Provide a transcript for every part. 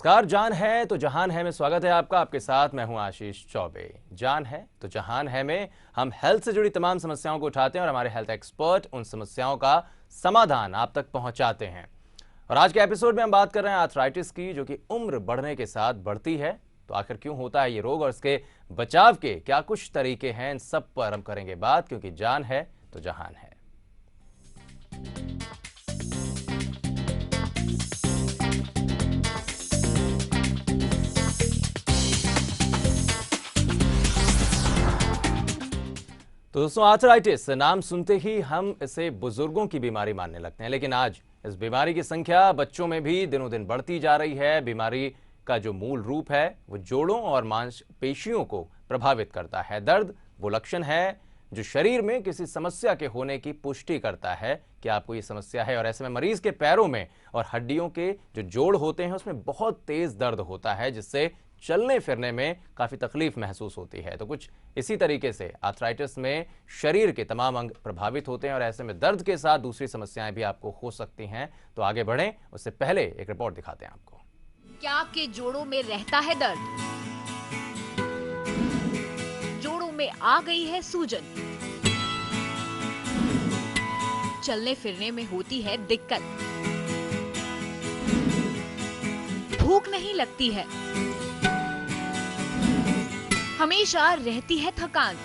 नमस्कार। जान है तो जहान है में स्वागत है आपका। आपके साथ मैं हूं आशीष चौबे। जान है तो जहान है में हम हेल्थ से जुड़ी तमाम समस्याओं को उठाते हैं और हमारे हेल्थ एक्सपर्ट उन समस्याओं का समाधान आप तक पहुंचाते हैं। और आज के एपिसोड में हम बात कर रहे हैं आर्थराइटिस की, जो कि उम्र बढ़ने के साथ बढ़ती है। तो आखिर क्यों होता है ये रोग और इसके बचाव के क्या कुछ तरीके हैं, इन सब पर हम करेंगे बात, क्योंकि जान है तो जहान है। तो दोस्तों, आर्थराइटिस नाम सुनते ही हम इसे बुजुर्गों की बीमारी मानने लगते हैं, लेकिन आज इस बीमारी की संख्या बच्चों में भी दिनों दिन बढ़ती जा रही है। बीमारी का जो मूल रूप है वो जोड़ों और मांसपेशियों को प्रभावित करता है। दर्द वो लक्षण है जो शरीर में किसी समस्या के होने की पुष्टि करता है कि आपको ये समस्या है। और ऐसे में मरीज के पैरों में और हड्डियों के जो जोड़ होते हैं उसमें बहुत तेज दर्द होता है, जिससे चलने फिरने में काफ़ी तकलीफ महसूस होती है। तो कुछ इसी तरीके से आर्थराइटिस में शरीर के तमाम अंग प्रभावित होते हैं और ऐसे में दर्द के साथ दूसरी समस्याएं भी आपको हो सकती हैं। तो आगे बढ़ें उससे पहले एक रिपोर्ट दिखाते हैं आपको। क्या आपके जोड़ों में रहता है दर्द? जोड़ों में आ गई है सूजन? चलने फिरने में होती है दिक्कत? भूख नहीं लगती है? हमेशा रहती है थकान?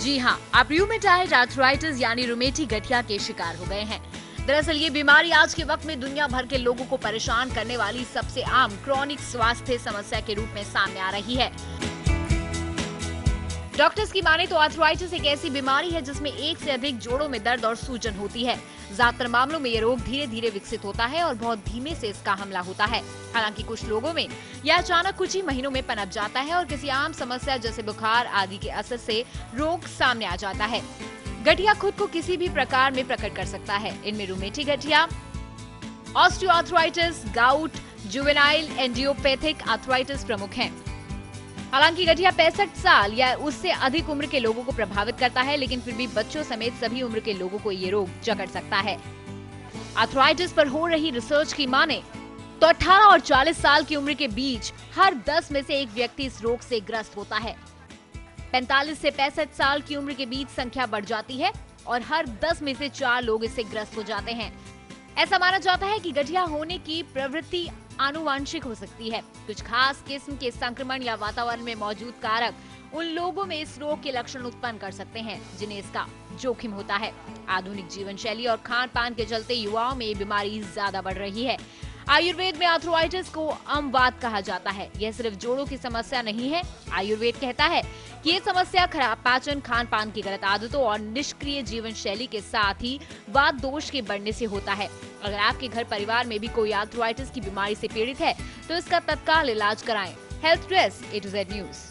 जी हाँ, आप रूमेटॉइड आर्थराइटिस यानी रुमेटी गठिया के शिकार हो गए हैं। दरअसल ये बीमारी आज के वक्त में दुनिया भर के लोगों को परेशान करने वाली सबसे आम क्रॉनिक स्वास्थ्य समस्या के रूप में सामने आ रही है। डॉक्टर्स की माने तो आर्थराइटिस एक ऐसी बीमारी है जिसमें एक से अधिक जोड़ों में दर्द और सूजन होती है। ज्यादातर मामलों में ये रोग धीरे धीरे विकसित होता है और बहुत धीमे से इसका हमला होता है। हालांकि कुछ लोगों में यह अचानक कुछ ही महीनों में पनप जाता है और किसी आम समस्या जैसे बुखार आदि के असर से रोग सामने आ जाता है। गठिया खुद को किसी भी प्रकार में प्रकट कर सकता है। इनमें रूमेटिक गठिया, ऑस्टियोआर्थराइटिस, गाउट, जुवेनाइल एंडियोपैथिक आर्थराइटिस प्रमुख हैं। हालांकि गठिया 65 साल या उससे अधिक उम्र के लोगों को प्रभावित करता है, लेकिन फिर भी बच्चों समेत सभी उम्र के लोगों को ये रोग जकड़ सकता है। आर्थराइटिस पर हो रही रिसर्च की माने तो 18 और 40 साल की उम्र के बीच हर 10 में से एक व्यक्ति इस रोग से ग्रस्त होता है। 45 से 65 साल की उम्र के बीच संख्या बढ़ जाती है और हर 10 में से 4 लोग इससे ग्रस्त हो जाते हैं। ऐसा माना जाता है कि गठिया होने की प्रवृत्ति आनुवांशिक हो सकती है। कुछ खास किस्म के संक्रमण या वातावरण में मौजूद कारक उन लोगों में इस रोग के लक्षण उत्पन्न कर सकते हैं जिन्हें इसका जोखिम होता है। आधुनिक जीवन शैली और खान पान के चलते युवाओं में ये बीमारी ज्यादा बढ़ रही है। आयुर्वेद में आर्थराइटिस को अम्वात कहा जाता है। यह सिर्फ जोड़ों की समस्या नहीं है। आयुर्वेद कहता है कि ये समस्या खराब पाचन, खान पान की गलत आदतों और निष्क्रिय जीवन शैली के साथ ही वात दोष के बढ़ने से होता है। अगर आपके घर परिवार में भी कोई आर्थराइटिस की बीमारी से पीड़ित है तो इसका तत्काल इलाज कराएं। Health desk A to Z news.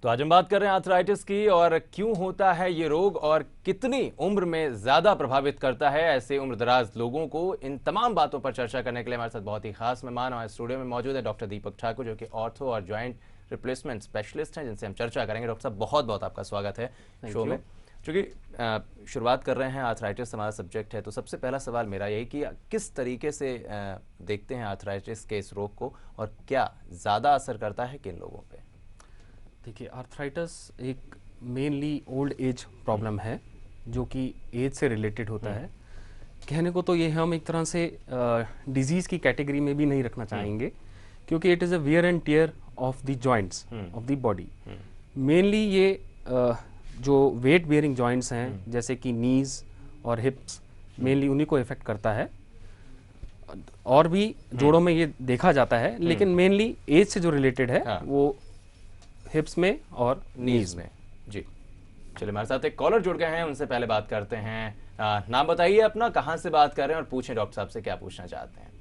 तो आज हम बात कर रहे हैं आर्थराइटिस की और क्यों होता है ये रोग और कितनी उम्र में ज्यादा प्रभावित करता है ऐसे उम्रदराज लोगों को। इन तमाम बातों पर चर्चा करने के लिए हमारे साथ बहुत ही खास मेहमान हमारे स्टूडियो में मौजूद है डॉक्टर दीपक ठाकुर, जो कि ऑर्थो और जॉइंट रिप्लेसमेंट स्पेशलिस्ट हैं, जिनसे हम चर्चा करेंगे। डॉक्टर साहब, बहुत बहुत आपका स्वागत है शो में। चूंकि शुरुआत कर रहे हैं, आर्थराइटिस हमारा सब्जेक्ट है, तो सबसे पहला सवाल मेरा यही कि किस तरीके से देखते हैं आर्थराइटिस के इस रोग को और क्या ज़्यादा असर करता है किन लोगों पे? देखिए, आर्थराइटिस एक मेनली ओल्ड एज प्रॉब्लम है जो कि एज से रिलेटेड होता है। कहने को तो ये हम एक तरह से डिजीज़ की कैटेगरी में भी नहीं रखना चाहेंगे, क्योंकि it is a weird and tear of the joints of the body. Mainly ये जो वेट बियरिंग जॉइंट्स हैं जैसे कि नीज और हिप्स, मेनली उन्हीं को इफेक्ट करता है। और भी जोड़ों में ये देखा जाता है, लेकिन मेनली एज से जो रिलेटेड है वो हिप्स में और नीज में। जी, चलिए हमारे साथ एक कॉलर जुड़ गए हैं, उनसे पहले बात करते हैं। नाम बताइए अपना, कहाँ से बात कर रहे हैं और पूछें डॉक्टर साहब से क्या पूछना चाहते हैं।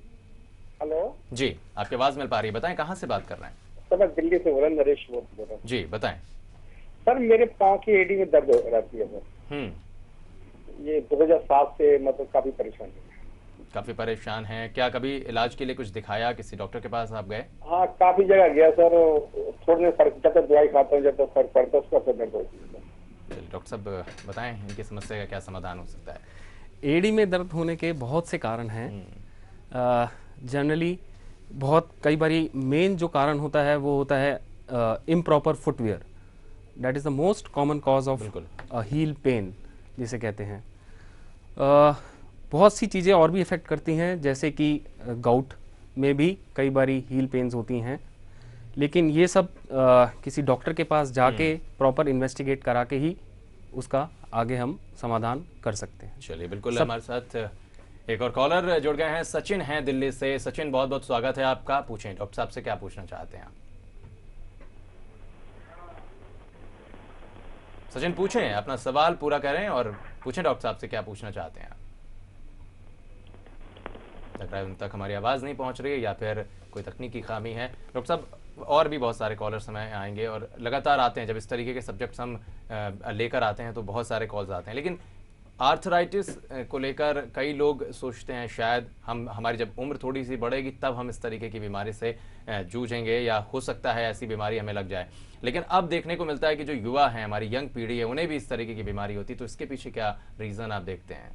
हेलो जी, आपकी आवाज मिल पा रही है, बताएं कहाँ से बात कर रहे हैं। सर, मैं दिल्ली से बोल रहा हूँ, नरेश बोल रहा हूँ। जी बताएं। सर, मेरे पाँव की एड़ी में दर्द रहती है सर। ये 2007 से मतलब काफी परेशान है। काफी परेशान हैं, क्या कभी इलाज के लिए कुछ दिखाया, किसी डॉक्टर के पास आप गए? हाँ, काफी जगह गया सर, थोड़े फर्क, जब तक दवाई खाता हूँ जब तक फर्क पड़ता है उसका असर दर्द होती है। डॉक्टर साहब बताएं इनकी समस्या का क्या समाधान हो सकता है? एड़ी में दर्द होने के बहुत से कारण हैं। जनरली बहुत कई बारी मेन जो कारण होता है वो होता है improper footwear. That is the most common cause of heal pen जिसे कहते हैं। बहुत सी चीज़ें और भी इफ़ेक्ट करती हैं, जैसे कि गाउट में भी कई बारी हील पेन्स होती हैं, लेकिन ये सब किसी डॉक्टर के पास जाके प्रॉपर इन्वेस्टिगेट करा के ही उसका आगे हम समाधान कर सकते हैं। चलिए, बिल्कुल हमारे साथ एक और कॉलर जुड़ गए हैं, सचिन हैं दिल्ली से। सचिन, बहुत बहुत स्वागत है आपका। पूछें डॉक्टर साहब से क्या पूछना चाहते हैं आप। सचिन पूछें, अपना सवाल पूरा करें और पूछें डॉक्टर साहब से क्या पूछना चाहते हैं आप। लग रहा है उन तक हमारी आवाज़ नहीं पहुंच रही है या फिर कोई तकनीकी खामी है। डॉक्टर साहब, और भी बहुत सारे कॉलर समय आएंगे और लगातार आते हैं। जब इस तरीके के सब्जेक्ट्स हम लेकर आते हैं तो बहुत सारे कॉल्स आते हैं, लेकिन आर्थराइटिस को लेकर कई लोग सोचते हैं शायद हमारी जब उम्र थोड़ी सी बढ़ेगी तब हम इस तरीके की बीमारी से जूझेंगे, या हो सकता है ऐसी बीमारी हमें लग जाए। लेकिन अब देखने को मिलता है कि जो युवा हैं, हमारी यंग पीढ़ी है, उन्हें भी इस तरीके की बीमारी होती है। तो इसके पीछे क्या रीज़न आप देखते हैं?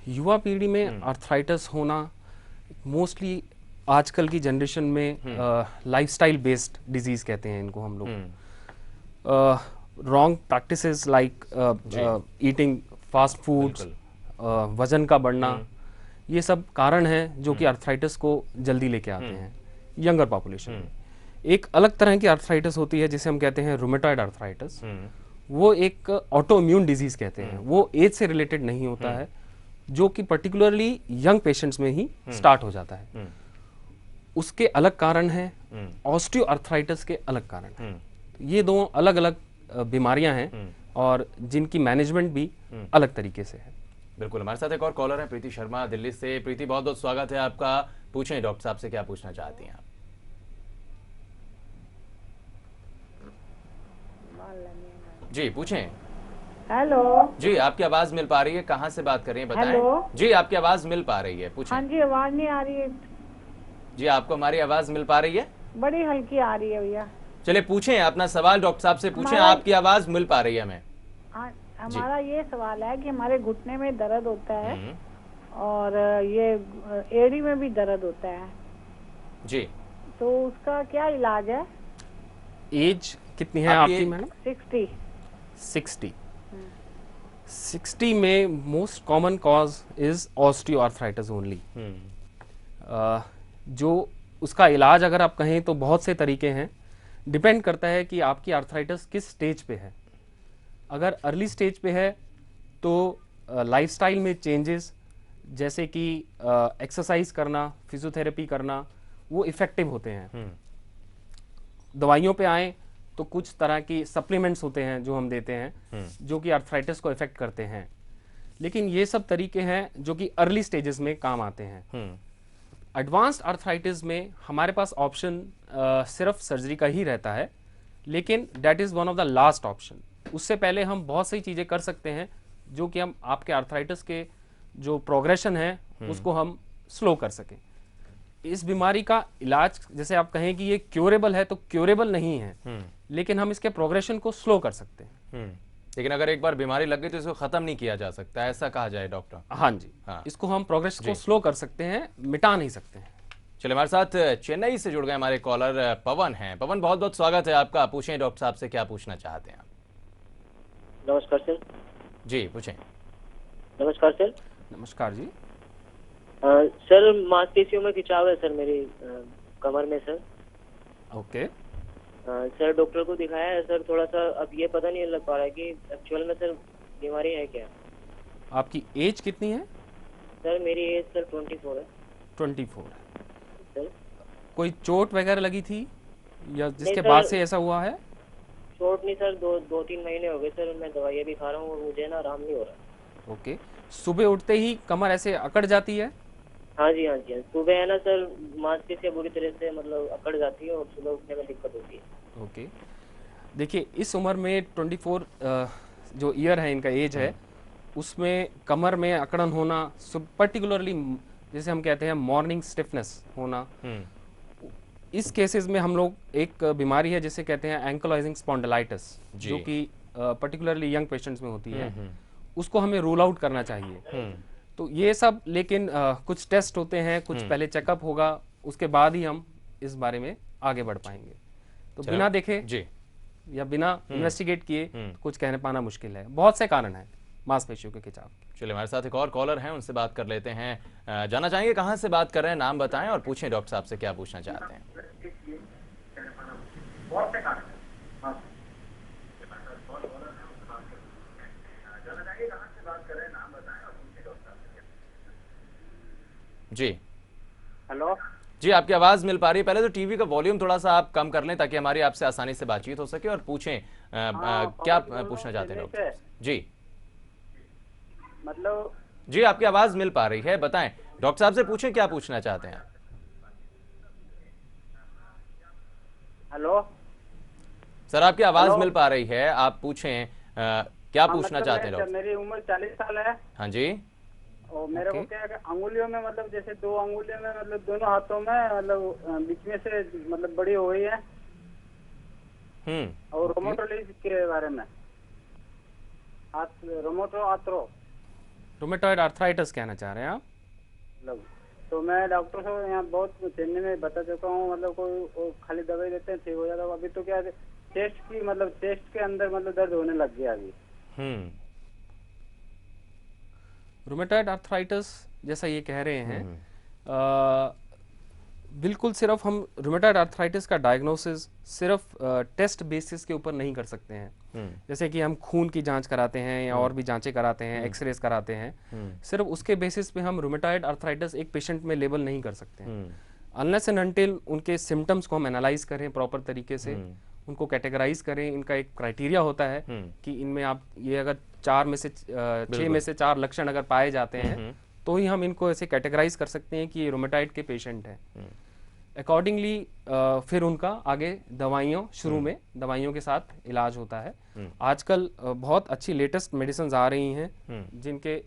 युवा पीढ़ी में आर्थराइटिस होना मोस्टली आजकल की जनरेशन में लाइफस्टाइल बेस्ड डिजीज़ कहते हैं इनको हम लोग। Wrong practices like eating fast foods, वजन का बढ़ना, ये सब कारण हैं जो कि आर्थराइटिस को जल्दी लेके आते हैं यंगर पॉपुलेशन में। एक अलग तरह की आर्थराइटिस होती है जिसे हम कहते हैं रूमेटॉइड आर्थराइटिस। वो एक ऑटो इम्यून डिजीज कहते हैं, वो एज से रिलेटेड नहीं होता है, जो कि पर्टिकुलरली यंग पेशेंट्स में ही स्टार्ट हो जाता है। उसके अलग कारण हैं, ऑस्टियो आर्थराइटिस के अलग कारण हैं। ये दो अलग अलग बीमारियां हैं और जिनकी मैनेजमेंट भी अलग तरीके से है। बिल्कुल, हमारे साथ एक और कॉलर है, प्रीति शर्मा दिल्ली से। प्रीति, बहुत बहुत स्वागत है आपका। पूछें डॉक्टर साहब से क्या पूछना चाहती हैं आप। जी पूछें। हेलो जी, आपकी आवाज मिल पा रही है, कहाँ से बात कर रही हैं बताएं। हेलो? जी, आपकी आवाज मिल पा रही है, पूछें। हाँ जी, आवाज नहीं आ रही है। जी, आपको हमारी आवाज मिल पा रही है? बड़ी हल्की आ रही है भैया। चलिए पूछें अपना सवाल डॉक्टर साहब से पूछें। आपकी आवाज मिल पा रही है हमें। हमारा ये सवाल है कि हमारे घुटने में दर्द होता है और ये एड़ी में भी दर्द होता है जी, तो उसका क्या इलाज है? एज कितनी है आपकी मैडम? 60। 60 में most common cause is osteoarthritis only. जो उसका इलाज अगर आप कहें तो बहुत से तरीके हैं, डिपेंड करता है कि आपकी आर्थराइटिस किस स्टेज पे है। अगर अर्ली स्टेज पे है तो लाइफस्टाइल में चेंजेस जैसे कि एक्सरसाइज करना, फिजियोथेरेपी करना, वो इफ़ेक्टिव होते हैं। दवाइयों पे आए तो कुछ तरह की सप्लीमेंट्स होते हैं जो हम देते हैं जो कि आर्थराइटिस को इफेक्ट करते हैं, लेकिन ये सब तरीके हैं जो कि अर्ली स्टेजेस में काम आते हैं। एडवांस्ड आर्थराइटिस में हमारे पास ऑप्शन सिर्फ सर्जरी का ही रहता है, लेकिन that is one of the last option. उससे पहले हम बहुत सी चीज़ें कर सकते हैं जो कि हम आपके आर्थराइटिस के जो प्रोग्रेशन है उसको हम स्लो कर सकें। इस बीमारी का इलाज जैसे आप कहें कि ये क्योरेबल है, तो क्योरेबल नहीं है, लेकिन हम इसके प्रोग्रेशन को स्लो कर सकते हैं। लेकिन अगर एक बार बीमारी लग गई तो इसको खत्म नहीं किया जा सकता, ऐसा कहा जाए डॉक्टर? हाँ जी, हाँ। इसको हम प्रोग्रेस को स्लो कर सकते हैं, मिटा नहीं सकते हैं। चलिए, हमारे साथ चेन्नई से जुड़ गए हमारे कॉलर पवन हैं। पवन, बहुत बहुत स्वागत है आपका। पूछें डॉक्टर साहब से क्या पूछना चाहते हैं आप। नमस्कार सर। जी पूछें। नमस्कार सर। नमस्कार जी। सर, मांसपेशियों में खिंचाव है सर मेरी कमर में सर। ओके। सर, डॉक्टर को दिखाया है सर, थोड़ा सा अब ये पता नहीं लग पा रहा है कि एक्चुअल में सर बीमारी है क्या। आपकी एज कितनी है? सर मेरी एज सर 24 है। 24 है सर। कोई चोट वगैरह लगी थी या जिसके बाद से ऐसा हुआ है? चोट नहीं सर, दो 3 महीने हो गए सर, मैं दवाइयाँ भी खा रहा हूँ और मुझे ना आराम नहीं हो रहा। ओके। सुबह उठते ही कमर ऐसे अकड़ जाती है? हाँ जी, हाँ जी। सुबह है ना सर, मांसपेशियाँ बुरी तरह से मतलब अकड़ जाती है और सुबह उठने में दिक्कत होती है। ओके। देखिए, इस उम्र में 24 जो ईयर है इनका एज है, उसमें कमर में अकड़न होना, पर्टिकुलरली जैसे हम कहते हैं मॉर्निंग स्टिफनेस होना, इस केसेस में हम लोग एक बीमारी है जिसे कहते हैं एंकलाइजिंग स्पॉन्डिलाइटिस, जो कि पर्टिकुलरली यंग पेशेंट्स में होती है, उसको हमें रूल आउट करना चाहिए। तो ये सब, लेकिन कुछ टेस्ट होते हैं, कुछ पहले चेकअप होगा, उसके बाद ही हम इस बारे में आगे बढ़ पाएंगे। तो बिना देखे जी या बिना इन्वेस्टिगेट किए कुछ कहने पाना मुश्किल है। बहुत से कारण हैं मांसपेशियों के खिंचाव। चलिए, हमारे साथ एक और कॉलर हैं, उनसे बात कर लेते हैं। जानना चाहेंगे कहाँ से बात कर रहे हैं, नाम बताएं और पूछें डॉक्टर साहब से क्या पूछना चाहते हैं। जी हेलो जी, आपकी आवाज मिल पा रही है। पहले तो टीवी का वॉल्यूम थोड़ा सा आप कम कर लें ताकि हमारी आपसे आसानी से बातचीत हो सके, और पूछें क्या पूछना चाहते हैं डॉक्टर साहब। जी मतलब जी, आपकी आवाज मिल पा रही है, बताएं डॉक्टर साहब से, पूछें क्या पूछना चाहते हैं। हेलो सर, आपकी आवाज हेलो? मिल पा रही है, आप पूछें क्या पूछना मतलब चाहते हैं डॉक्टर। मेरी उम्र 40 साल है हाँ जी। और मेरे को क्या है कि अंगुलियों में, मतलब जैसे 2 अंगुलियों में, मतलब दोनों हाथों में, मतलब बीच में से मतलब बड़ी हो गई है। और रोमेटोलॉजी के बारे में, रोमेटॉइड आर्थराइटिस कहना चाह रहे हैं आप? मतलब तो मैं डॉक्टर से यहाँ बहुत चेन्नई में बता चुका हूँ, मतलब कोई वो खाली दवाई देते हैं, ठीक हो जाता है। अभी तो क्या है, चेस्ट की, मतलब चेस्ट के अंदर मतलब दर्द होने लग गया अभी। रोमेटॉइड आर्थराइटिस जैसा ये कह रहे हैं, बिल्कुल सिर्फ हम रोमेटॉइड आर्थराइटिस का डायग्नोसिस सिर्फ टेस्ट बेसिस के ऊपर नहीं कर सकते हैं। जैसे कि हम खून की जांच कराते हैं या और भी जांचें कराते हैं, एक्सरेज कराते हैं, सिर्फ उसके बेसिस पे हम रोमेटॉइड आर्थराइटिस एक पेशेंट में लेबल नहीं कर सकते हैं। अनलेस एंड अनटिल उनके सिम्टम्स को हम एनालाइज करें प्रॉपर तरीके से, उनको कैटेगराइज करें। इनका एक क्राइटेरिया होता है कि इनमें आप ये अगर 6 में से 4 लक्षण अगर पाए जाते हैं तो ही हम इनको ऐसे कैटेगराइज कर सकते हैं कि ये रोमेटॉइड के पेशेंट हैं। अकॉर्डिंगली फिर उनका आगे शुरू में दवाइयों के साथ इलाज होता है। आजकल बहुत अच्छी लेटेस्ट मेडिसिन आ रही हैं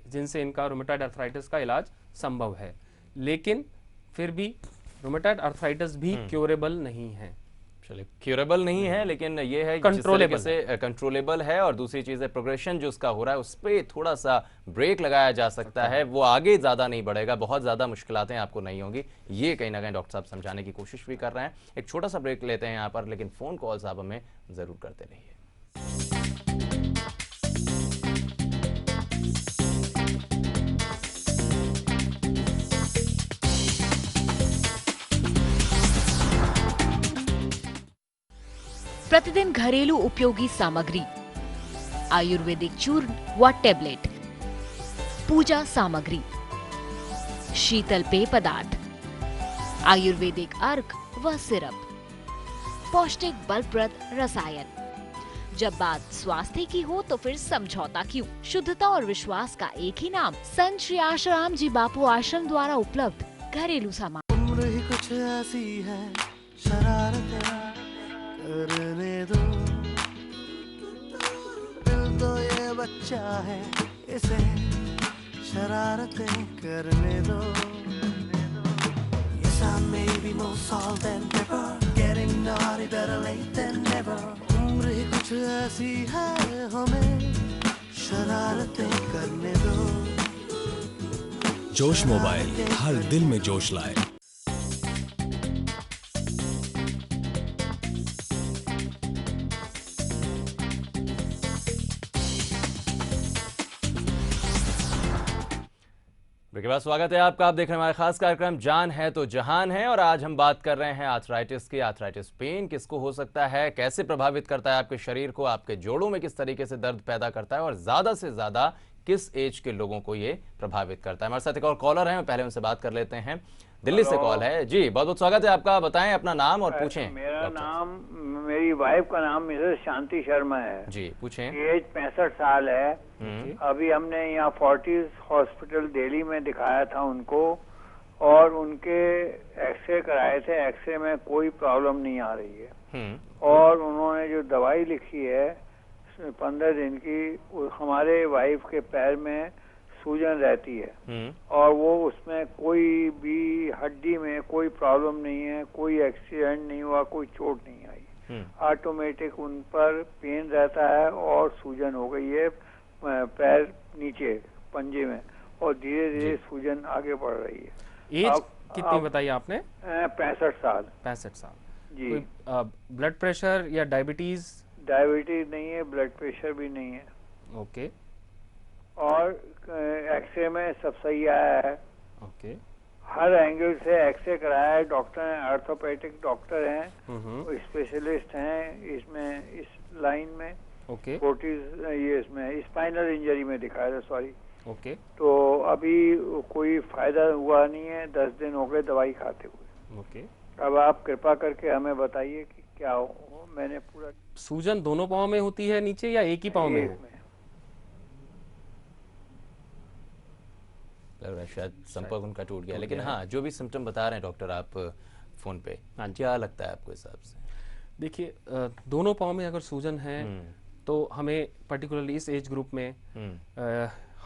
जिनसे इनका रोमेटॉइड आर्थराइटिस का इलाज संभव है, लेकिन फिर भी रोमेटॉइड आर्थराइटिस भी क्योरेबल नहीं है। चलिए, क्यूरेबल नहीं है, लेकिन ये है कंट्रोलेबल से कंट्रोलेबल है। और दूसरी चीज है, प्रोग्रेशन जो उसका हो रहा है उस पर थोड़ा सा ब्रेक लगाया जा सकता है, वो आगे ज्यादा नहीं बढ़ेगा, बहुत ज्यादा मुश्किलातें आपको नहीं होंगी। ये कहीं ना कहीं डॉक्टर साहब समझाने की कोशिश भी कर रहे हैं। एक छोटा सा ब्रेक लेते हैं यहाँ पर, लेकिन फोन कॉल्स आप हमें जरूर करते रहिए। प्रतिदिन घरेलू उपयोगी सामग्री, आयुर्वेदिक चूर्ण व टेबलेट, पूजा सामग्री, शीतल पेय पदार्थ, आयुर्वेदिक अर्क व सिरप, पौष्टिक बलप्रद रसायन। जब बात स्वास्थ्य की हो तो फिर समझौता क्यों? शुद्धता और विश्वास का एक ही नाम, संत श्री आशाराम जी बापू आश्रम द्वारा उपलब्ध घरेलू सामान। उम्र ही कुछ ऐसी है, शरारतें करने दो, दिल तो ये बच्चा है, इसे शरारतें करने दो। Yes, I may be more salt than pepper, getting naughty better late than never. उम्र ही कुछ ऐसी है, हमें शरारतें करने दो। जोश मोबाइल हर दिल में जोश लाए। के बाद स्वागत है आपका। आप देख रहे हैं हमारा खास कार्यक्रम जान है तो जहान है, और आज हम बात कर रहे हैं आर्थराइटिस की। आर्थराइटिस पेन किसको हो सकता है, कैसे प्रभावित करता है आपके शरीर को, आपके जोड़ों में किस तरीके से दर्द पैदा करता है, और ज्यादा से ज्यादा किस एज के लोगों को ये प्रभावित करता है। हमारे साथ एक और कॉलर है, पहले उनसे बात कर लेते हैं। दिल्ली से कॉल है जी, बहुत बहुत स्वागत है आपका। बताएं अपना नाम और पूछें। मेरी वाइफ का नाम मिसेस शांति शर्मा है जी, पूछें। एज 65 साल है। अभी हमने यहाँ फोर्टिस हॉस्पिटल दिल्ली में दिखाया था उनको, और उनके एक्सरे कराए थे। एक्सरे में कोई प्रॉब्लम नहीं आ रही है, और उन्होंने जो दवाई लिखी है 15 दिन की, हमारे वाइफ के पैर में सूजन रहती है, और वो उसमें कोई भी हड्डी में कोई प्रॉब्लम नहीं है, कोई एक्सीडेंट नहीं हुआ, कोई चोट नहीं आई। ऑटोमेटिक उन पर पेन रहता है और सूजन हो गई है पैर नीचे पंजे में, और धीरे धीरे सूजन आगे बढ़ रही है। एज कितनी बताई आपने? 65 साल। 65 साल जी। कोई ब्लड प्रेशर या डायबिटीज? डायबिटीज नहीं है, ब्लड प्रेशर भी नहीं है। ओके। और एक्सरे में सब सही आया है। ओके। हर एंगल से एक्सरे कराया है, डॉक्टर हैं, ऑर्थोपेडिक डॉक्टर हैं, स्पेशलिस्ट हैं इसमें, इस लाइन में। ओके। 40 ये इसमें स्पाइनल इंजरी में दिखाया था, सॉरी। ओके। तो अभी कोई फायदा हुआ नहीं है, 10 दिन हो गए दवाई खाते हुए। ओके। अब आप कृपा करके हमें बताइए कि क्या हो। मैंने पूरा सूजन दोनों पाँव में होती है नीचे या एक ही पाँव में है? लग रहा है शायद संपर्क उनका टूट गया, लेकिन हाँ जो भी सिम्टम बता रहे हैं डॉक्टर आप फोन पे, क्या लगता है आपको हिसाब से? देखिए दोनों पाँव में अगर सूजन है तो हमें पर्टिकुलरली इस एज ग्रुप में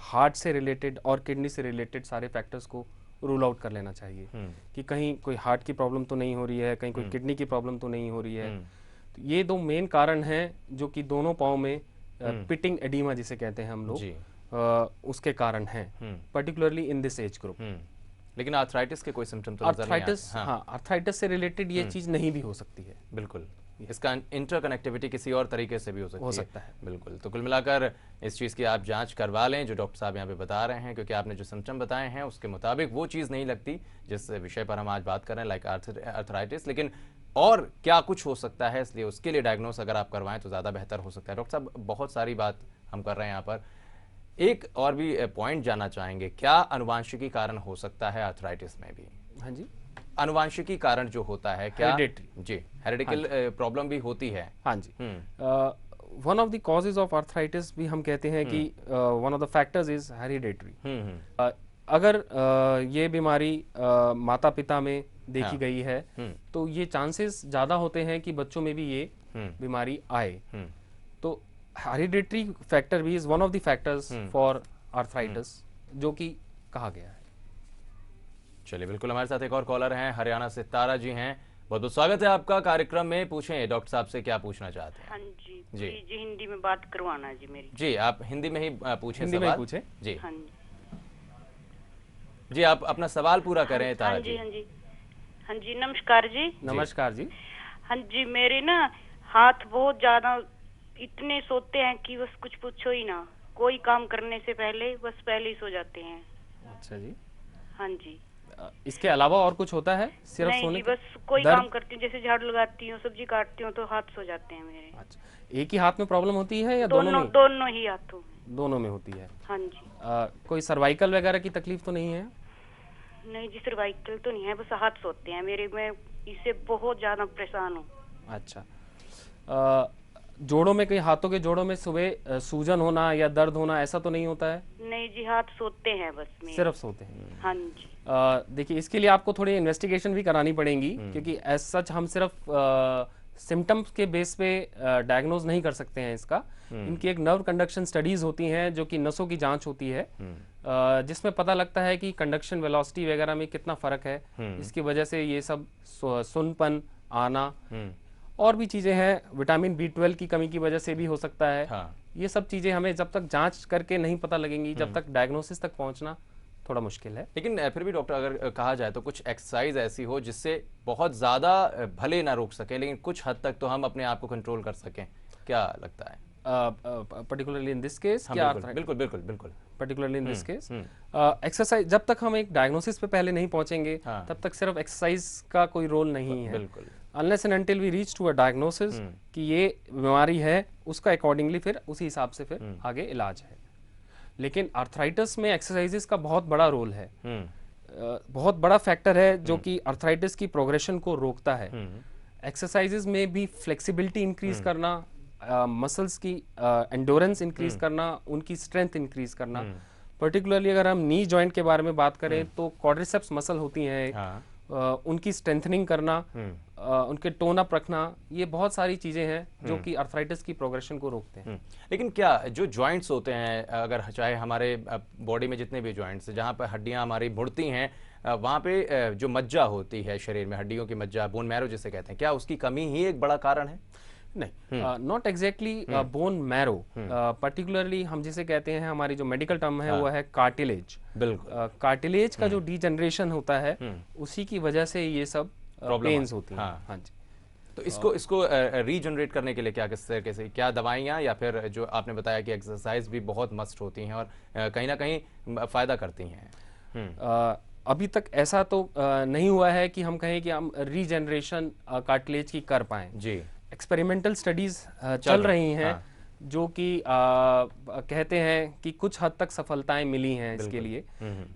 हार्ट से रिलेटेड और किडनी से रिलेटेड सारे फैक्टर्स को रूल आउट कर लेना चाहिए कि कहीं कोई हार्ट की प्रॉब्लम तो नहीं हो रही है, कहीं कोई किडनी की प्रॉब्लम तो नहीं हो रही है। तो ये दो मेन कारण हैं जो कि दोनों पाँव में पिटिंग एडीमा जिसे कहते हैं हम लोग, उसके कारण हैं particularly in this age group. लेकिन आर्थराइटिस के कोई सिम्टम तो नजर नहीं आते? हाँ, आर्थराइटिस से रिलेटेड ये चीज नहीं भी हो सकती है। बिल्कुल, इसका इंटरकनेक्टिविटी किसी और तरीके से भी हो सकता है। बिल्कुल, तो कुल मिलाकर इस चीज़ की आप जांच करवा लें जो डॉक्टर साहब यहाँ पे बता रहे हैं, क्योंकि आपने जो सिम्टम बताए हैं उसके मुताबिक वो चीज़ नहीं लगती जिस विषय पर हम आज बात कर रहे हैं, लाइक आर्थराइटिस। लेकिन और क्या कुछ हो सकता है, इसलिए उसके लिए डायग्नोस अगर आप करवाएं तो ज़्यादा बेहतर हो सकता है। डॉक्टर साहब बहुत सारी बात हम कर रहे हैं यहाँ पर, एक और भी पॉइंट जानना चाहेंगे, क्या अनुवांशिकी कारण हो सकता है आर्थराइटिस में भी? हाँ जी, अनुवांशिकी कारण जो होता है क्या? हेरिडिटरी जी, हेरिडिकल प्रॉब्लम भी होती है। हाँ जी, one of the causes of arthritis भी हम कहते हैं कि one of the factors is hereditary. अगर ये बीमारी माता पिता में देखी गई है तो ये चांसेस ज़्यादा होते हैं कि बच्चों में भी ये बीमारी आए। तो हेरिडिटरी फैक्टर भी is one of the factors for arthritis जो कि कहा गया है। चलिए बिल्कुल, हमारे साथ एक और कॉलर हैं, हरियाणा से तारा जी हैं। बहुत बहुत स्वागत है आपका कार्यक्रम में। पूछें डॉक्टर साहब से क्या पूछना चाहते हैं। हाँ जी जी हिंदी में बात करवाना जी मेरी। जी आप हिंदी में ही पूछें, हिंदी में पूछें जी। हाँ जी जी, आप अपना सवाल पूरा करें तारा जी। हाँ जी हाँ जी, नमस्कार जी। नमस्कार जी। हाँ जी, मेरे ना हाथ बहुत ज्यादा इतने सोते हैं कि बस कुछ पूछो ही ना, कोई काम करने से पहले बस पहले ही सो जाते हैं। अच्छा जी। हाँ जी, इसके अलावा और कुछ होता है? सिर्फ नहीं सोने जी, बस कोई काम करती हूँ, जैसे झाड़ू लगाती हूँ, सब्जी काटती हूँ तो हाथ सो जाते हैं मेरे। अच्छा, एक ही हाथ में प्रॉब्लम होती है या दोनों में? दोनों ही हाथों में। दोनों में होती है। हाँ जी। कोई सर्वाइकल वगैरह की तकलीफ तो नहीं है? नहीं जी, सर्वाइकल तो नहीं है, बस हाथ सोते हैं मेरे। मैं इससे बहुत ज्यादा परेशान हूँ। अच्छा, जोड़ों में, कहीं हाथों के जोड़ों में सुबह सूजन होना या दर्द होना ऐसा तो नहीं होता है? नहीं जी, हाथ सोते हैं बस मेरे। सिर्फ सोते हैं? हाँ जी। देखिए इसके लिए आपको थोड़ी इन्वेस्टिगेशन भी करानी पड़ेगी, क्योंकि एज सच हम सिर्फ सिम्टम्स के बेस पे डायग्नोज नहीं कर सकते हैं इसका। इनकी एक नर्व कंडक्शन स्टडीज होती हैं जो कि नसों की जांच होती है, जिसमें पता लगता है कि कंडक्शन वेलोसिटी वगैरह में कितना फर्क है। इसकी वजह से ये सब सुनपन आना और भी चीजें हैं, विटामिन B12 की कमी की वजह से भी हो सकता है। ये सब चीजें हमें जब तक जांच करके नहीं पता लगेंगी, जब तक डायग्नोसिस तक पहुंचना थोड़ा मुश्किल है। लेकिन फिर भी डॉक्टर अगर कहा जाए तो कुछ एक्सरसाइज ऐसी हो जिससे बहुत ज्यादा भले ना रोक सके लेकिन कुछ हद तक तो हम अपने आप को कंट्रोल कर सकें, क्या लगता है? Particularly in this case? बिल्कुल बिल्कुल बिल्कुल। Particularly in this case exercise, जब तक हम एक डायग्नोसिस पे पहले नहीं पहुंचेंगे तब तक सिर्फ एक्सरसाइज का कोई रोल नहीं है। बिल्कुल, unless and until we reach to a diagnosis कि ये बीमारी है, उसका अकॉर्डिंगली फिर उसी हिसाब से फिर आगे इलाज है। लेकिन आर्थराइटिस में एक्सरसाइजेस का बहुत बड़ा रोल है, बहुत बड़ा फैक्टर है जो कि आर्थराइटिस की प्रोग्रेशन को रोकता है। एक्सरसाइजेस में भी फ्लेक्सिबिलिटी इंक्रीज करना, मसल्स की एंडोरेंस इंक्रीज करना, उनकी स्ट्रेंथ इंक्रीज करना। पर्टिकुलरली अगर हम नी जॉइंट के बारे में बात करें तो क्वाड्रिसेप्स मसल होती हैं, उनकी स्ट्रेंथनिंग करना, उनके टोन अप रखना, ये बहुत सारी चीजें हैं जो कि आर्थराइटिस की प्रोग्रेशन को रोकते हैं। लेकिन क्या जो जॉइंट्स होते हैं, अगर चाहे हमारे बॉडी में जितने भी जॉइंट्स जहाँ पर हड्डियाँ हमारी मुड़ती हैं, वहाँ पे जो मज्जा होती है शरीर में, हड्डियों की मज्जा, बोन मैरो जिसे कहते हैं, क्या उसकी कमी ही एक बड़ा कारण है? नहीं, not exactly bone marrow, particularly हम जिसे कहते हैं, हमारी जो मेडिकल टर्म है वो है कार्टिलेज। बिल्कुल, कार्टिलेज का जो डीजनरेशन होता है उसी की वजह से ये सब पेन्स होती हैं। हाँ जी। तो इसको रीजनरेट करने के लिए क्या, किस तरीके से, क्या दवाइयाँ, या फिर जो आपने बताया कि एक्सरसाइज भी बहुत मस्ट होती हैं और कहीं ना कहीं फायदा करती हैं? अभी तक ऐसा तो नहीं हुआ है कि हम कहें कि हम रीजनरेशन कार्टिलेज की कर पाएं। जी, एक्सपेरिमेंटल स्टडीज चल रही हैं, जो कि कहते हैं कि कुछ हद तक सफलताएं मिली हैं इसके लिए,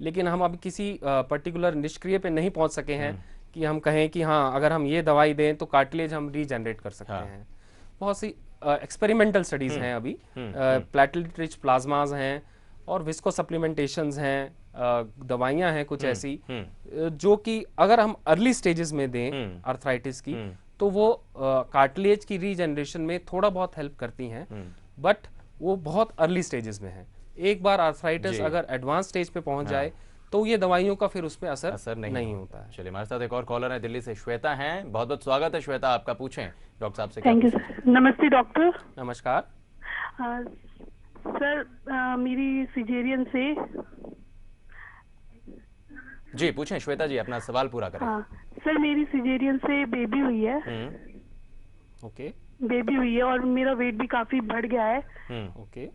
लेकिन हम अब किसी पर्टिकुलर निष्क्रिय पे नहीं पहुंच सके हैं कि हम कहें कि हाँ, अगर हम ये दवाई दें तो कार्टिलेज हम रीजनरेट कर सकते हैं। बहुत सी एक्सपेरिमेंटल स्टडीज हैं अभी, प्लेटलेट रिच प्लाज्माज हैं और विस्को सप्लीमेंटेशंस हैं, दवाइयां हैं कुछ ऐसी जो कि अगर हम अर्ली स्टेजेस में दें आर्थराइटिस की तो वो कार्टिलेज की रीजनरेशन में थोड़ा बहुत हेल्प करती हैं, बट वो बहुत अर्ली स्टेजेस में है। एक बार आर्थराइटिस अगर एडवांस स्टेज पे पहुंच जाए तो ये दवाइयों का फिर उसमें असर नहीं होता है। चलिए, हमारे साथ एक और कॉलर है दिल्ली से, श्वेता हैं। बहुत बहुत स्वागत है श्वेता आपका, पूछें डॉक्टर साहब से। Thank you sir. नमस्ते डॉक्टर। नमस्कार सर, मेरी सिजेरियन से। जी पूछें श्वेता जी, अपना सवाल पूरा करें। सर, मेरी सिजेरियन से बेबी हुई है। ओके, बेबी हुई है और मेरा वेट भी काफी बढ़ गया है। ओके,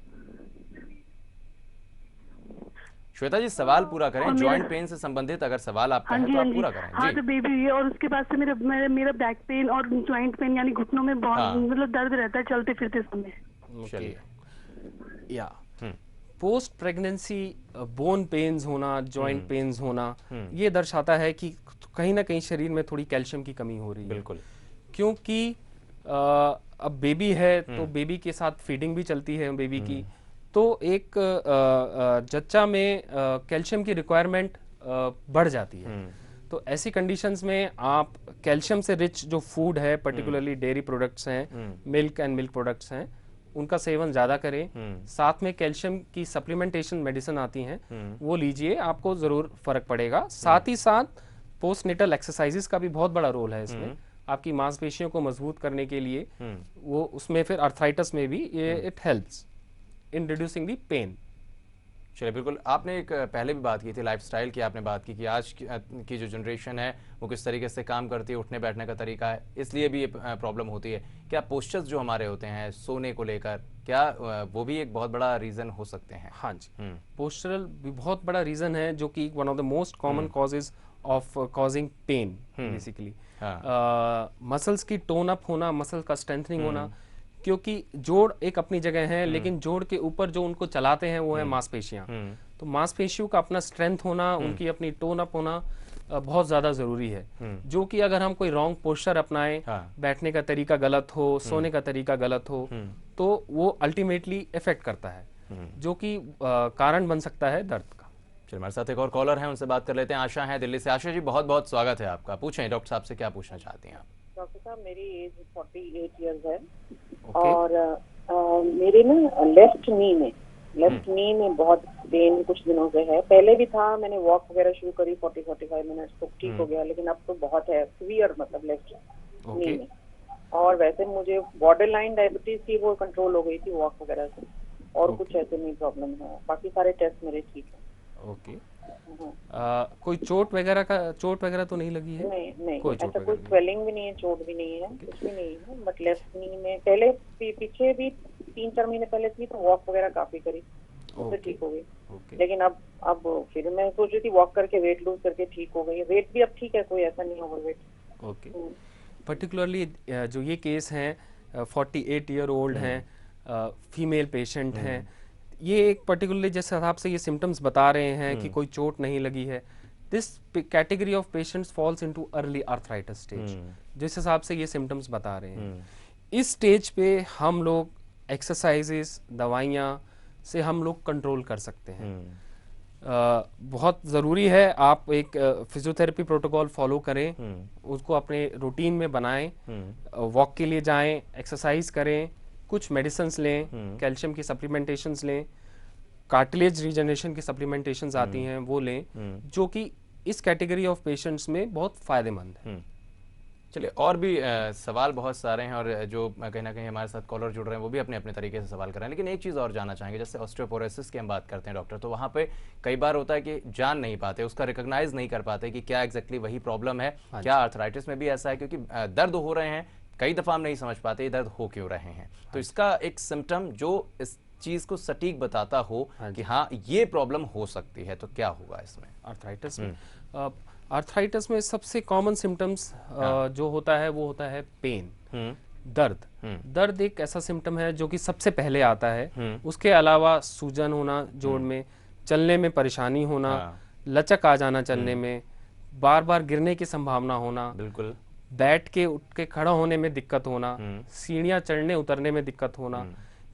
श्वेता जी सवाल पूरा करें, जॉइंट पेन से संबंधित अगर सवाल आपका है तो आप पूरा करें। हाँ, तो बेबी हुई है और उसके बाद से मेरा बैक पेन और जॉइंट पेन यानी घुटनों में बहुत मतलब दर्द रहता है चलते फिरते समय। चलिए, या पोस्ट प्रेगनेंसी बोन पेन्स होना, जॉइंट पेन्स होना, ये दर्शाता है कि कहीं ना कहीं शरीर में थोड़ी कैल्शियम की कमी हो रही है। बिल्कुल, क्योंकि अब बेबी है तो बेबी के साथ फीडिंग भी चलती है बेबी की, तो एक जच्चा में कैल्शियम की रिक्वायरमेंट बढ़ जाती है। तो ऐसी कंडीशंस में आप कैल्शियम से रिच जो फूड है, पर्टिकुलरली डेयरी प्रोडक्ट्स हैं, मिल्क एंड मिल्क प्रोडक्ट्स हैं, उनका सेवन ज़्यादा करें। साथ में कैल्शियम की सप्लीमेंटेशन मेडिसिन आती हैं, वो लीजिए, आपको ज़रूर फर्क पड़ेगा। साथ ही साथ पोस्टनेटल एक्सरसाइजेस का भी बहुत बड़ा रोल है इसमें, आपकी मांसपेशियों को मजबूत करने के लिए। वो उसमें फिर आर्थराइटिस में भी ये it helps in reducing the pain. चलिए, बिल्कुल, आपने एक पहले भी बात की थी, लाइफस्टाइल की आपने बात की आज की जो जनरेशन है वो किस तरीके से काम करती है, उठने बैठने का तरीका है, इसलिए भी ये प्रॉब्लम होती है। क्या पोस्चर्स जो हमारे होते हैं सोने को लेकर, क्या वो भी एक बहुत बड़ा रीज़न हो सकते हैं? हाँ जी, पोस्चरल भी बहुत बड़ा रीज़न है, जो कि one of the most common causes of causing pain basically. Muscles की टोन अप होना, मसल का स्ट्रेंथनिंग होना, क्योंकि जोड़ एक अपनी जगह है, लेकिन जोड़ के ऊपर जो उनको चलाते हैं वो है मांसपेशियां। तो मांसपेशियों का अपना स्ट्रेंथ होना, उनकी अपनी टोन अप होना बहुत ज़्यादा ज़रूरी है। जो कि अगर हम कोई रॉन्ग पोस्चर अपनाएं, बैठने का तरीका गलत हो, सोने का तरीका गलत हो, तो वो अल्टीमेटली इफेक्ट करता है, जो कि कारण बन सकता है दर्द का। चलिए, हमारे साथ एक और कॉलर है, उनसे बात कर लेते हैं। आशा है दिल्ली से। आशा जी बहुत बहुत स्वागत है आपका, पूछें डॉक्टर साहब से क्या पूछना चाहती हैं आप। डॉक्टर साहब, मेरी एज 48 इयर्स है और मेरे ना लेफ्ट नी में बहुत पेन कुछ दिनों से है। पहले भी था, मैंने वॉक वगैरह शुरू करी 40-45 मिनट तो ठीक हो गया, लेकिन अब तो बहुत है सीवियर, मतलब लेफ्ट नी में। और वैसे मुझे बॉर्डर लाइन डायबिटीज थी, वो कंट्रोल हो गई थी वॉक वगैरह से, और कुछ ऐसे नहीं प्रॉब्लम है। बाकी सारे टेस्ट मेरे ठीक है। ओके, कोई चोट वगैरह तो नहीं लगी है? नहीं, ऐसा कोई स्वेलिंग भी नहीं है, चोट भी नहीं है, कुछ भी नहीं है। बट लेफ्ट नी में पहले पीछे भी 3-4 महीने पहले थी, तो वॉक वगैरह काफी करी, उससे ठीक हो गई। लेकिन अब फिर मैं सोच रही थी वॉक करके वेट लूज करके ठीक हो गई। वेट भी अब ठीक है, कोई ऐसा नहीं ओवर वेट। ओके, पर्टिकुलरली जो ये केस हैं 48 ईयर ओल्ड हैं, फीमेल पेशेंट हैं, ये एक पर्टिकुलरली जिस हिसाब से ये सिम्टम्स बता रहे हैं कि कोई चोट नहीं लगी है, this category of patients falls into early arthritis stage. जिस हिसाब से ये सिम्टम्स बता रहे हैं, इस स्टेज पे हम लोग एक्सरसाइजेस, दवाइयाँ से हम लोग कंट्रोल कर सकते हैं। बहुत ज़रूरी है आप एक फिजियोथेरेपी प्रोटोकॉल फॉलो करें, उसको अपने रूटीन में बनाएं, वॉक के लिए जाएं, एक्सरसाइज करें, कुछ मेडिसिन्स लें, कैल्शियम की सप्लीमेंटेशंस लें, कार्टिलेज रीजनरेशन की सप्लीमेंटेशंस आती हैं वो लें, जो कि इस कैटेगरी ऑफ पेशेंट्स में बहुत फ़ायदेमंद है। चलिए, और भी सवाल बहुत सारे हैं, और जो कहीं ना कहीं हमारे साथ कॉलर जुड़ रहे हैं वो भी अपने अपने तरीके से सवाल कर रहे हैं। लेकिन एक चीज़ और जानना चाहेंगे, जैसे ऑस्टियोपोरोसिस की हम बात करते हैं डॉक्टर, तो वहाँ पे कई बार होता है कि जान नहीं पाते, उसका रिकॉग्नाइज नहीं कर पाते कि क्या एग्जैक्टली वही प्रॉब्लम है। क्या आर्थराइटिस में भी ऐसा है? क्योंकि दर्द हो रहे हैं, कई दफ़ा हम नहीं समझ पाते ये दर्द हो क्यों रहे हैं। तो इसका एक सिम्टम जो इस चीज़ को सटीक बताता हो कि हाँ ये प्रॉब्लम हो सकती है, तो क्या होगा इसमें आर्थराइटिस में? आर्थराइटिस में सबसे कॉमन सिम्टम्स जो होता है वो होता है पेन, दर्द। दर्द एक ऐसा सिम्टम है जो कि सबसे पहले आता है। उसके अलावा सूजन होना जोड़ में, चलने में परेशानी होना, लचक आ जाना चलने में, बार बार गिरने की संभावना होना, बिल्कुल बैठ के उठ के खड़ा होने में दिक्कत होना, सीढ़ियाँ चढ़ने उतरने में दिक्कत होना,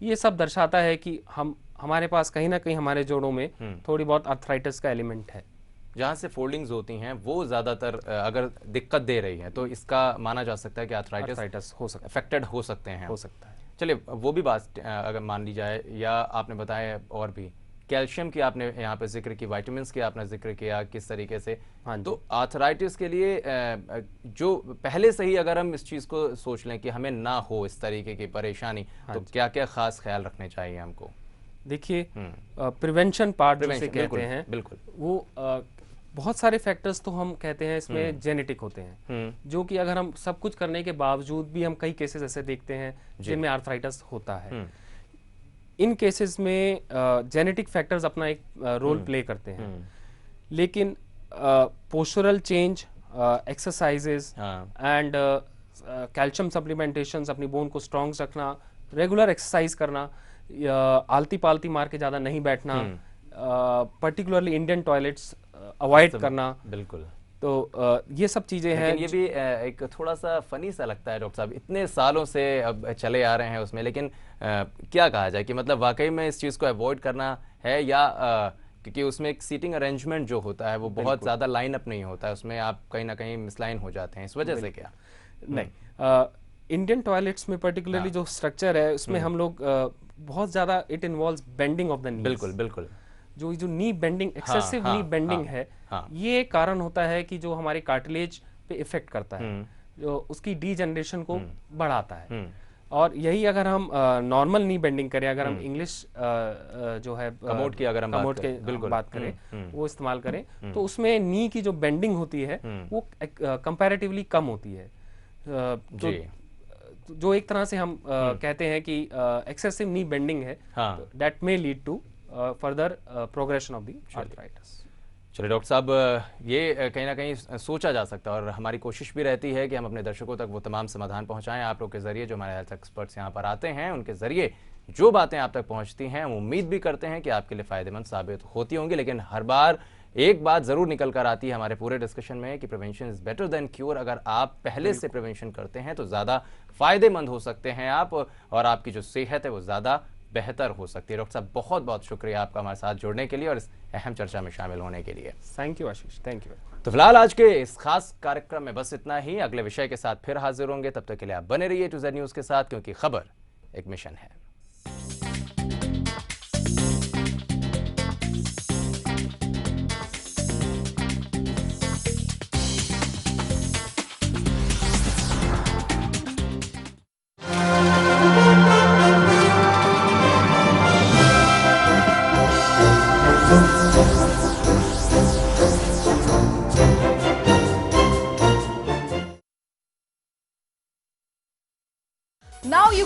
ये सब दर्शाता है कि हमारे पास कहीं ना कहीं हमारे जोड़ों में थोड़ी बहुत आर्थराइटिस का एलिमेंट है। जहाँ से फोल्डिंग्स होती हैं वो ज़्यादातर अगर दिक्कत दे रही है तो इसका माना जा सकता है कि आर्थराइटिस हो सकता है, अफेक्टेड हो सकते हैं, हो सकता है। चलिए, वो भी बात अगर मान ली जाए, या आपने बताया और भी कैल्शियम की आपने यहाँ पे जिक्र की, विटामिन्स की आपने जिक्र किया, किस तरीके से। तो आर्थराइटिस के लिए जो पहले से ही अगर हम इस चीज़ को सोच लें कि हमें ना हो इस तरीके की परेशानी, तो क्या क्या खास ख्याल रखने चाहिए हमको? देखिए, प्रिवेंशन पार्ट जिसे कहते हैं, बिल्कुल वो बहुत सारे फैक्टर्स तो हम कहते हैं इसमें जेनेटिक होते हैं, जो कि अगर हम सब कुछ करने के बावजूद भी हम कई केसेस ऐसे देखते हैं जिनमें आर्थराइटिस होता है। इन केसेस में जेनेटिक फैक्टर्स अपना एक रोल प्ले करते हैं, लेकिन postural change, exercises and calcium supplementations, अपनी बोन को स्ट्रॉन्ग रखना, रेगुलर एक्सरसाइज करना, आलती पालती मार के ज़्यादा नहीं बैठना, पर्टिकुलरली इंडियन टॉयलेट्स अवॉइड करना, बिल्कुल। तो ये सब चीज़ें हैं। ये भी एक थोड़ा सा फनी सा लगता है डॉक्टर साहब, इतने सालों से अब चले आ रहे हैं उसमें, लेकिन क्या कहा जाए कि मतलब वाकई में इस चीज़ को अवॉइड करना है, या क्योंकि उसमें एक सीटिंग अरेंजमेंट जो होता है वो बहुत ज़्यादा लाइन अप नहीं होता है, उसमें आप कहीं ना कहीं मिसलाइन हो जाते हैं, इस वजह से क्या? नहीं, इंडियन टॉयलेट्स में पर्टिकुलरली जो स्ट्रक्चर है उसमें हम लोग बहुत ज़्यादा it involves bending of the knees. बिल्कुल बिल्कुल। जो नी बेंडिंग, एक्सेसिव नी बेंडिंग है, ये कारण होता है कि जो हमारे कार्टिलेज पे इफेक्ट करता है, जो उसकी डीजनरेशन को बढ़ाता है। और यही अगर हम नॉर्मल नी बेंडिंग करें, अगर हम इंग्लिश जो है कमोड की अगर हम बात करें वो इस्तेमाल करें, तो उसमें नी की जो बेंडिंग होती है वो कंपैरेटिवली कम होती है। जो एक तरह से हम कहते हैं कि एक्सेसिव नी बेंडिंग है, that may lead to further progression of the arthritis. चलिए डॉक्टर साहब, ये कहीं ना कहीं सोचा जा सकता है, और हमारी कोशिश भी रहती है कि हम अपने दर्शकों तक वो तमाम समाधान पहुंचाएं। आप लोग के जरिए जो हमारे हेल्थ एक्सपर्ट्स यहाँ पर आते हैं, उनके जरिए जो बातें आप तक पहुंचती हैं, हम उम्मीद भी करते हैं कि आपके लिए फ़ायदेमंद साबित होती होंगी। लेकिन हर बार एक बात ज़रूर निकल कर आती है हमारे पूरे डिस्कशन में कि prevention is better than cure. अगर आप पहले से प्रिवेंशन करते हैं तो ज़्यादा फ़ायदेमंद हो सकते हैं आप, और आपकी जो सेहत है वो ज़्यादा बेहतर हो सकती है। डॉक्टर साहब, बहुत बहुत शुक्रिया आपका हमारे साथ जुड़ने के लिए और इस अहम चर्चा में शामिल होने के लिए। Thank you Ashish, thank you. तो फिलहाल आज के इस खास कार्यक्रम में बस इतना ही। अगले विषय के साथ फिर हाजिर होंगे, तब तक के लिए आप बने रहिए टू ज़ेड न्यूज़ के साथ, क्योंकि खबर एक मिशन है। Now you